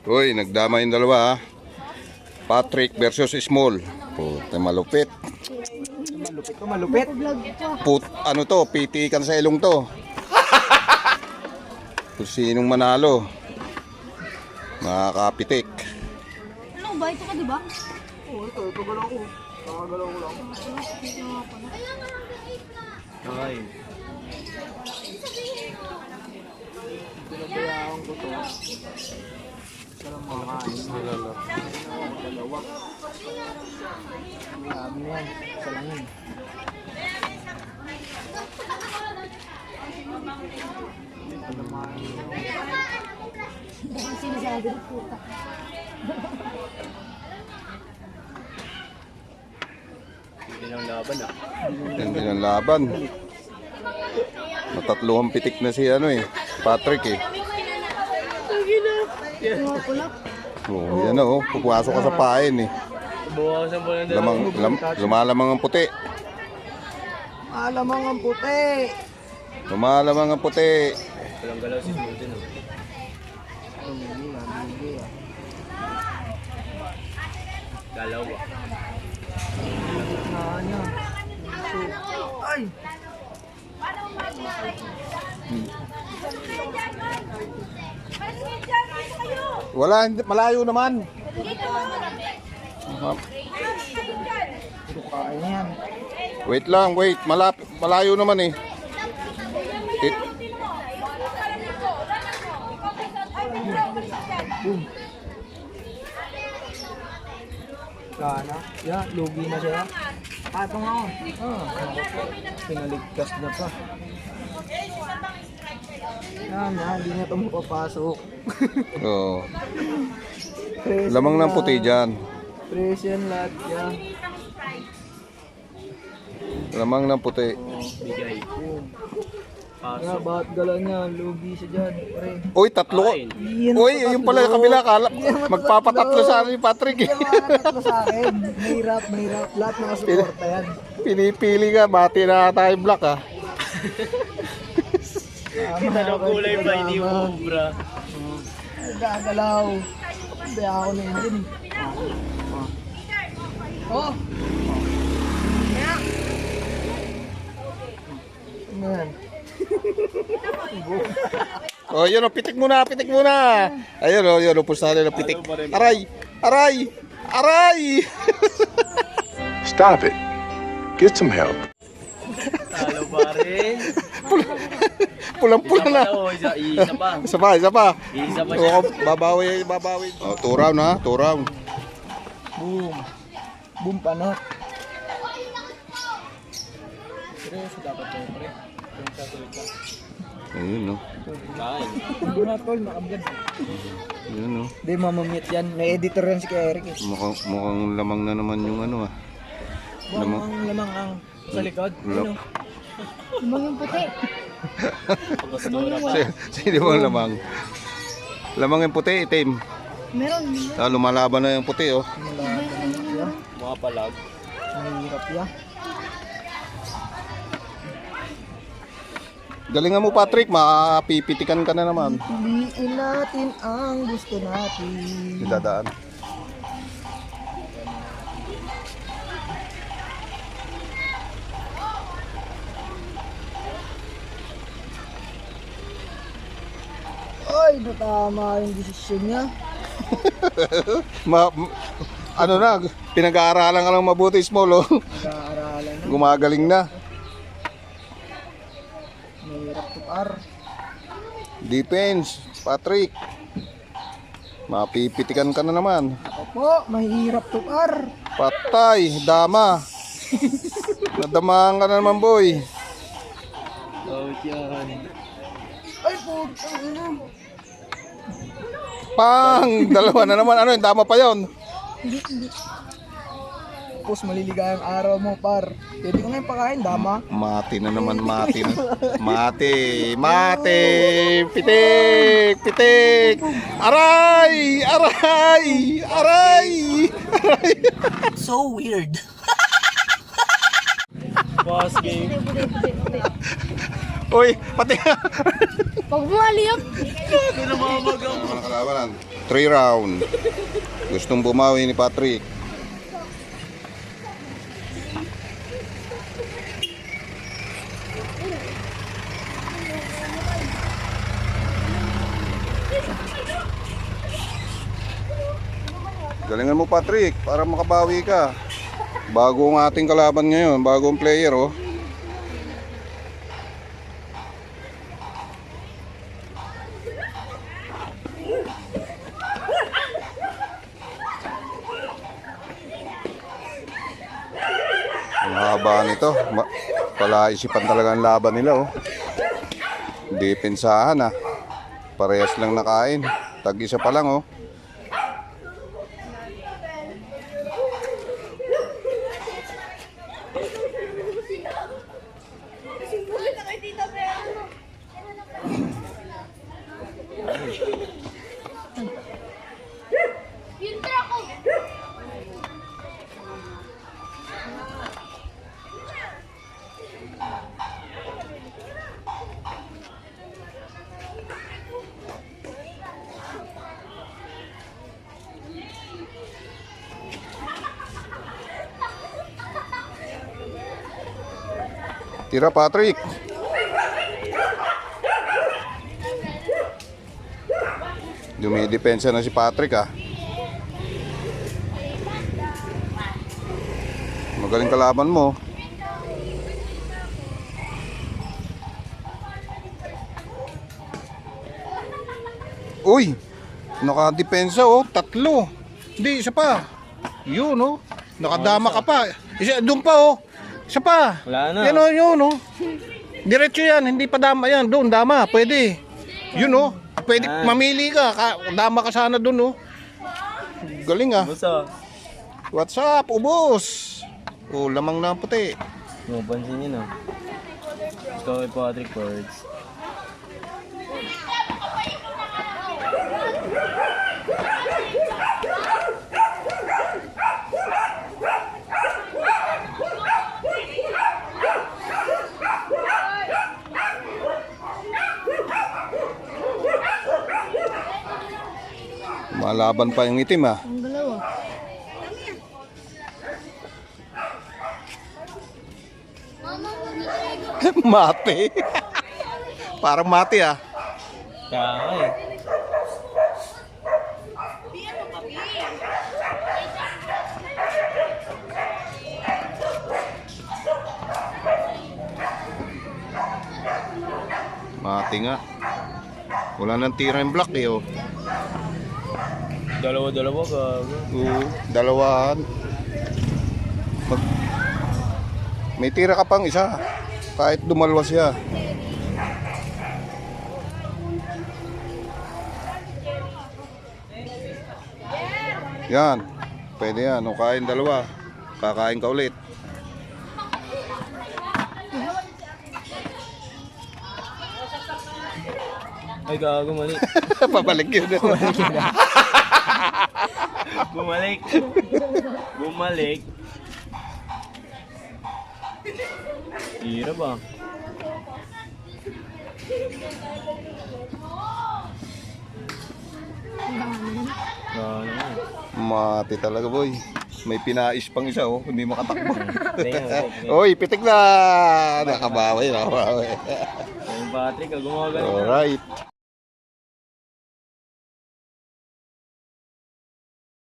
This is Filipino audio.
Uy, nagdama yung dalawa ha. Patrick versus Small. Puta, malupit. Malupit to, malupit. Ano to, pitikan sa ilong to. Kung sinong manalo, makakapitik. Ano ba? Ito ka diba? Oo, ito galaw ko. Kakagalaw ko lang. Ay. Pinabayaan ko to. Isa lang makakain. Dalawa. Marami yan. Isa lang yun. Ang sinasabi ng puta. Hindi ng laban ah. Hindi ng laban. Matatluhang pitik na si Patrick eh. Oh, yan oh, pupasok ka sa pain eh. Buwasan po ng dalawa. Lumalamang ang puti. Alamang ang puti. Lumalamang ang puti. Walang galaw si Smooth din. Galaw ba? Ay! Wala, malayo naman. Kain yan. Wait lang, wait. Malayo naman eh. Sana. Yeah, lugi na siya. Patong ako. Pinaligtas na pa. Yan, hindi na ito mapapasok. Oo. Lamang ng puti dyan. Press yan lahat yan. Lamang ng puti. Bigay. Nga, bakit gala niya? Lugi siya dyan. Pre. Uy, tatlo. Uy, yung pala yung kabila. Magpapatatlo sa akin ni Patrick eh. Tatlo sa akin. Mahirap, mahirap. Lahat nakasuporta yan. Pinipili ka, bati na tayo black ah. Anong kulay ba? Hindi mo, bra. Gagalaw. Kaya ako na yun. Oh! Ayan. Oh, yun oh, pitik muna, pitik muna. Ayun oh, yun oh, pustahan na pitik. Aray! Aray! Aray! Stop it. Get some help. Talo pa rin. Pulang-pula na. Isa pa. Isa pa, isa pa. Isa pa siya. Oo, babawi, babawi. Oh, 2 round ha, 2 round. Boom. Boom panot. Seryoso dapat to, pre. Yung sa tulita. Ayun no. Kain. Hindi na tol, makablad. Ayun no. Hindi, mamamit yan. May editor yan si Eric eh. Mukhang lamang na naman yung ah. Lamang ang sa likod. Ano? Limang yung puti. Sino bang lamang? Lamang yung puti, itim. Meron. Lumalaban na yung puti oh. Mga palag. Mahirap yan. Galingan mo Patrick, mapipitikan ka na naman. Piliin natin ang gusto natin. Dadaan. Ay, natama yung desisyon niya. Ano na, pinag-aaralan ka lang mabuti, Small oh. Nag-aaralan na. Gumagaling na. Mahirap to par. Defense, Patrick. Mapipitikan ka na naman. Opo, mahirap to par. Patay, dama. Nadamahan ka na naman, boy. Oh, yan. Ay, puto. Pang! Dalawa na naman. Ano yun? Dama pa yun. Tapos maliligayang araw mo, par. Pwede ko ngayon pakain, dama. Mati na naman, mati na. Mati! Mati! Pitik! Pitik! Aray! Aray! Aray! Aray! So weird. Boss game. Uy, pati. Pag bumaliyap. Mga kalabanan. 3 round. Gustong bumawi ni Patrick. Galingan mo, Patrick, para makabawi ka. Bago ang ating kalaban ngayon, bagong player, oh. Ang haba nito. Palaisipan talaga ang laban nila, oh. Depensahan, ah. Parehas lang nakain. Tag-isa pa lang, oh. Tira, Patrick. Dumidepensa na si Patrick, ah. Magaling kalaban mo. Uy, nakadepensa, oh. 3. Hindi, isa pa. Yun, oh. Nakadama ka pa. Isa, doon pa, oh. Isa pa. Wala na. Yan, oh, yun, oh. Diretso yan, hindi pa dama yan. Doon, dama, pwede. Yun, oh. Pwede, mamili ka. Dama ka sana doon, oh. Galing, ah. Busa. What's up, ubos? Oh, lamang na ang puti. Mapansin niyo na. Ikaw kay Patrick Birds. Malaban pa yung itim, ah. Ang dalawa. Mate. Parang mate, ah. Kaya nga eh. Mate nga. Wala nang tira yung block, eh, oh. Dalawa-dalawa gago. Oo, dalawahan. May tira ka pang isa. Kahit dumalwa siya. Yan. Pwede yan. O, kain dalawa. Kakain ka ulit. Ay gago, mali. Pabalik yun. Bumalik. Bumalik. Tira ba? Gano nga. Mati talaga, boy. May pinais pang isa, oh. Hindi makatakbo. Tingnan. Oy, pitik na. Nakabawi, nakabawi. Yung Patrick, gumawa ganun. Alright.